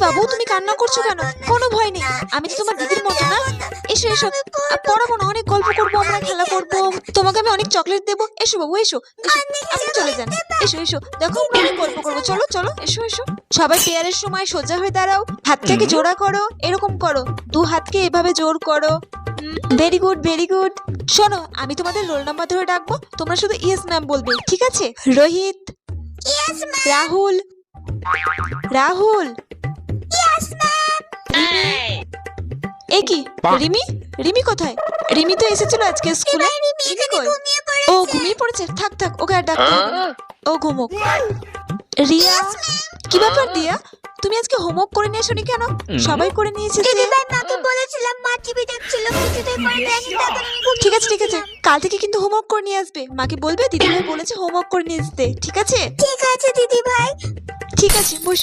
বাবু, তুমি কান্না করছো কেন? কোনো ভয় নেই, আমি তো তোমার দিদির মতো না। এসো এসো, পড়াবো না, অনেক গল্প করবো, আমরা খেলা করবো, তোমাকে আমি অনেক চকলেট দেবো। এসো বাবু এসো এসো, আপনি চলে যান। এসো এসো, দেখো আমরা অনেক গল্প করবো, চলো চলো এসো এসো। সবাই পেয়ারের সময় সোজা হয়ে দাঁড়াও, হাতটাকে জোড়া করো, এরকম করো, দু হাতকে এভাবে জোর করো। Very good very good. শোনো, আমি তোমাদের রোল নাম্বার ধরে ডাকবো, তোমরা শুধু ইয়েস ম্যাম বলবে, ঠিক আছে? রোহিত, রাহুল, রাহুল, এ কি রিমি? রিমি কোথায়? রিমি তো এসেছিল আজকে স্কুলে। রিমি কই? ও ঘুমিয়ে পড়েছে, থাক থাক, ওকে আর ডাকতে হবে না, ও ঘুমোক। রিয়া, কি ব্যাপার দিয়া, তুমি আজকে হোমওয়ার্ক করে নিয়ে আসোনি কেন? সবাই করে নিয়েছে যে। দিদিভাই, মাকে বলেছিলাম, মা টিভি দেখছিল, কিছুতেই করে দেয়নি, তারপর আমি ঘুমিয়ে ঠিক আছে ঠিক আছে, কাল থেকে কিন্তু হোমওয়ার্ক করে নিয়ে আসবে। মাকে বলবে দিদিভাই বলেছে হোমওয়ার্ক করে নিয়ে আসতে, ঠিক আছে? ঠিক আছে দিদিভাই। ঠিক আছে, বসো।